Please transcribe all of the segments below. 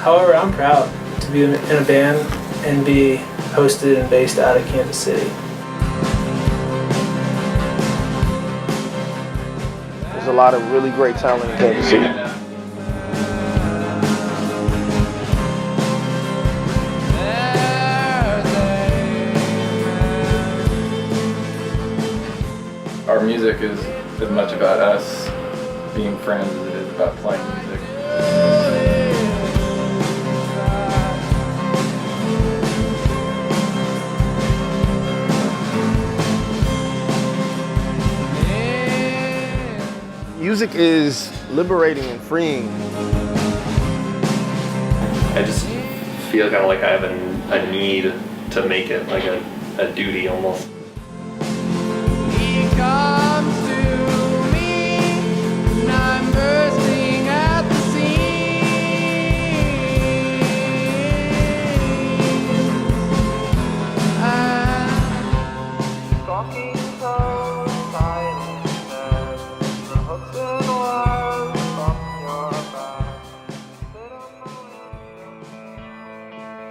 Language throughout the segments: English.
However, I'm proud to be in a band and be hosted and based out of Kansas City. There's a lot of really great talent in Kansas City. Our music is as much about us being friends as it is about playing music. Music is liberating and freeing. I just feel kind of like I have a need to make it like a duty almost.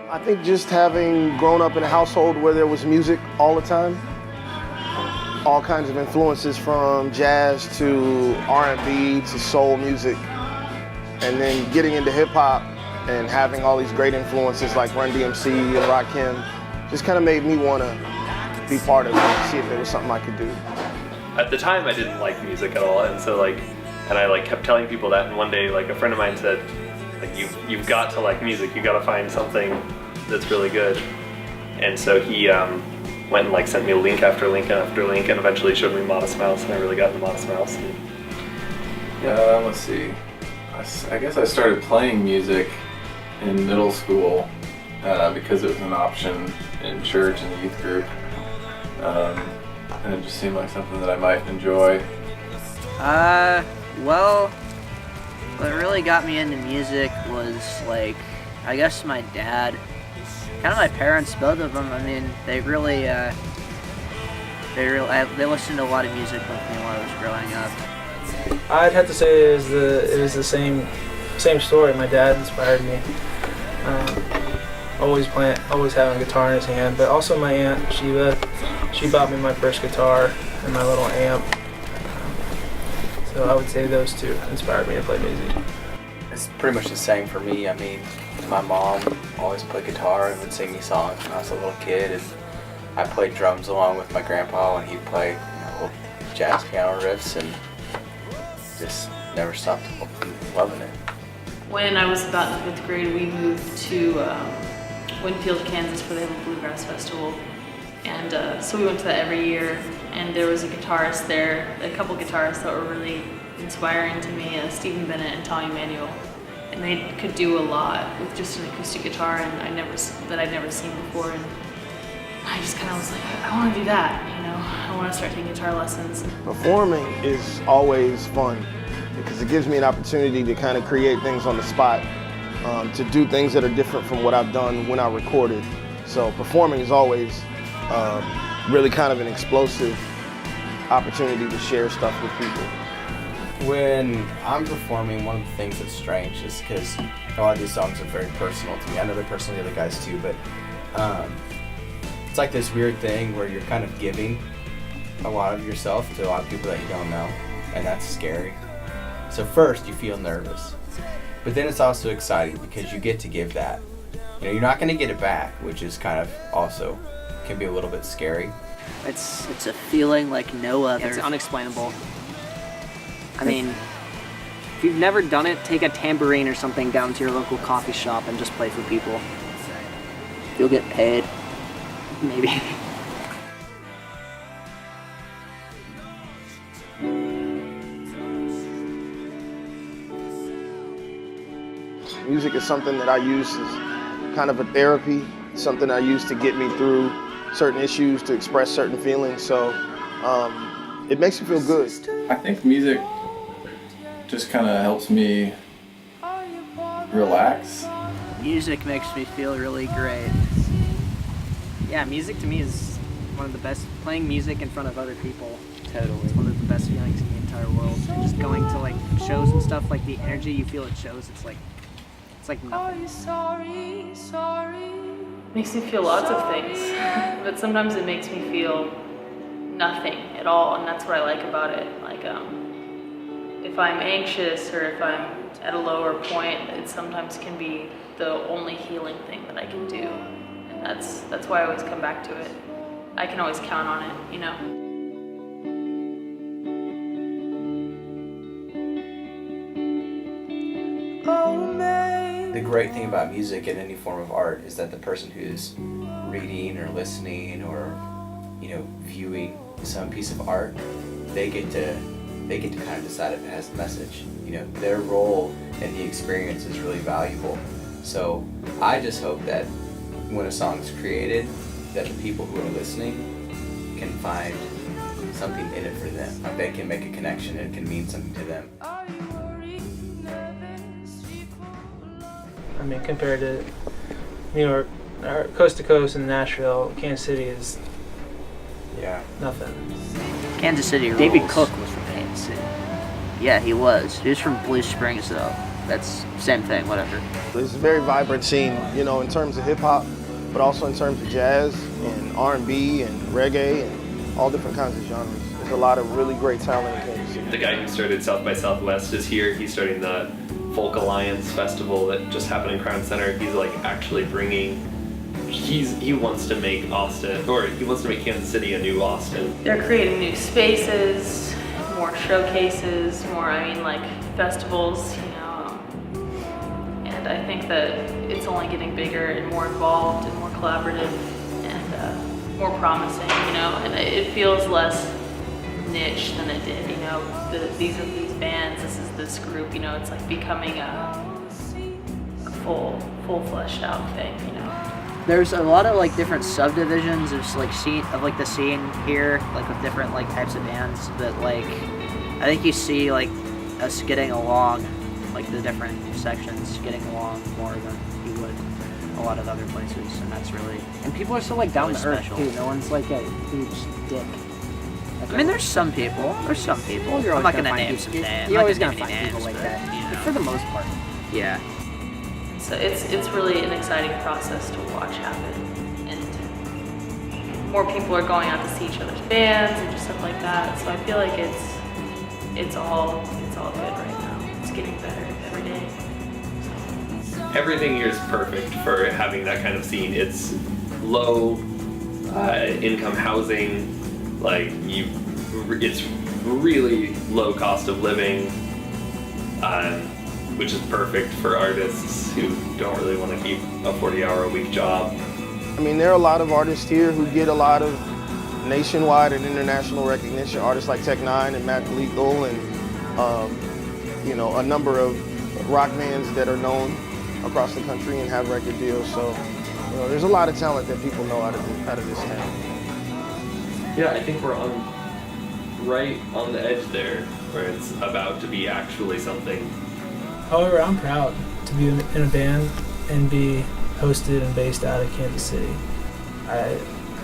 I think just having grown up in a household where there was music all the time, all kinds of influences from jazz to R&B to soul music, and then getting into hip hop and having all these great influences like Run DMC and Rakim just kind of made me want to be part of it and see if there was something I could do. At the time I didn't like music at all, and so I kept telling people that, and one day like a friend of mine said, like, you've got to like music, you got to find something that's really good. And so he went and like sent me link after link after link, and eventually showed me Modest Mouse, and I really got into Modest Mouse. Let's see. I guess I started playing music in middle school because it was an option in church and youth group, and it just seemed like something that I might enjoy. Well, what really got me into music was, like, I guess my dad, kind of my parents, both of them. I mean, they listened to a lot of music with me while I was growing up. I'd have to say it was the same story. My dad inspired me. Always having a guitar in his hand, but also my aunt Shiva. She bought me my first guitar and my little amp. So I would say those two inspired me to play music. It's pretty much the same for me. I mean, my mom always played guitar and would sing me songs when I was a little kid, and I played drums along with my grandpa when he'd play little jazz piano riffs, and just never stopped loving it. When I was about in 5th grade, we moved to Winfield, Kansas, where they have a bluegrass festival. And so we went to that every year, and there was a guitarist there, a couple guitarists that were really inspiring to me, Stephen Bennett and Tommy Manuel. And they could do a lot with just an acoustic guitar I'd never seen before. And I just kind of was like, I want to do that, I want to start taking guitar lessons. Performing is always fun because it gives me an opportunity to kind of create things on the spot, to do things that are different from what I've done when I recorded. So performing is always really kind of an explosive opportunity to share stuff with people. When I'm performing, one of the things that's strange is because a lot of these songs are very personal to me. I know they're personal to the other guys too, but it's like this weird thing where you're kind of giving a lot of yourself to a lot of people that you don't know, and that's scary. So first you feel nervous, but then it's also exciting because you get to give that. You're not going to get it back, which is kind of also can be a little bit scary. It's a feeling like no other. It's unexplainable. I mean, if you've never done it, take a tambourine or something down to your local coffee shop and just play for people. You'll get paid. Maybe. Music is something that I use as kind of a therapy, something I use to get me through certain issues, to express certain feelings. So it makes me feel good. I think music just kind of helps me relax. Music makes me feel really great. Yeah, music to me is one of the best. Playing music in front of other people, totally. It's one of the best feelings in the entire world. And just going to like shows and stuff, like the energy you feel at shows, it's It's like nothing. Makes me feel lots of things, but sometimes it makes me feel nothing at all, and that's what I like about it. Like, if I'm anxious or if I'm at a lower point, it sometimes can be the only healing thing that I can do, and that's why I always come back to it. I can always count on it, you know. The great thing about music and any form of art is that the person who's reading or listening or, you know, viewing some piece of art, they get to kind of decide if it has a message. You know, their role in the experience is really valuable. So I just hope that when a song's created, that the people who are listening can find something in it for them. Like they can make a connection and it can mean something to them. I mean, compared to New York, or coast to coast and Nashville, Kansas City is nothing. Kansas City rules. David Cook was from Kansas City. Yeah, he was. He was from Blue Springs, though. That's same thing, whatever. It's a very vibrant scene, you know, in terms of hip hop, but also in terms of jazz and R&B and reggae and all different kinds of genres. There's a lot of really great talent in Kansas City. The guy who started South by Southwest is here. He's starting the Folk Alliance Festival that just happened in Crown Center. He's like actually bringing. He wants to make Austin, or he wants to make Kansas City a new Austin. They're creating new spaces, more showcases, more, like festivals, you know. And I think that it's only getting bigger and more involved and more collaborative and more promising, you know. And it feels less niche than it did, you know. These are these bands, this group, you know. It's like becoming a full fleshed out thing, you know. There's a lot of like different subdivisions of like the scene here, like with different like types of bands. But like, I think you see like us getting along, like the different sections getting along more than you would a lot of other places, and that's really. And people are so like down really to earth special. too. No one's like a huge dick. Like, I mean, there's some people. Well, you're I'm always not gonna gonna find name people- some names. You're I'm always not gonna gonna find name people names, like that. but, you know. For the most part. Yeah. So it's really an exciting process to watch happen, and more people are going out to see each other's bands and just stuff like that. So I feel like it's all good right now. It's getting better every day. Everything here is perfect for having that kind of scene. It's low income housing, like it's really low cost of living, which is perfect for artists who don't really want to keep a 40-hour-a-week job. I mean, there are a lot of artists here who get a lot of nationwide and international recognition. Artists like Tech Nine and Matt Lethal and, you know, a number of rock bands that are known across the country and have record deals. So, you know, there's a lot of talent that people know out of this town. Yeah, I think we're right on the edge there, where it's about to be actually something. However, I'm proud to be in a band and be hosted and based out of Kansas City. I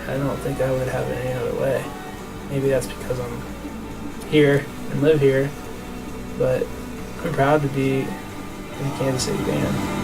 don't think I would have it any other way. Maybe that's because I'm here and live here, but I'm proud to be in a Kansas City band.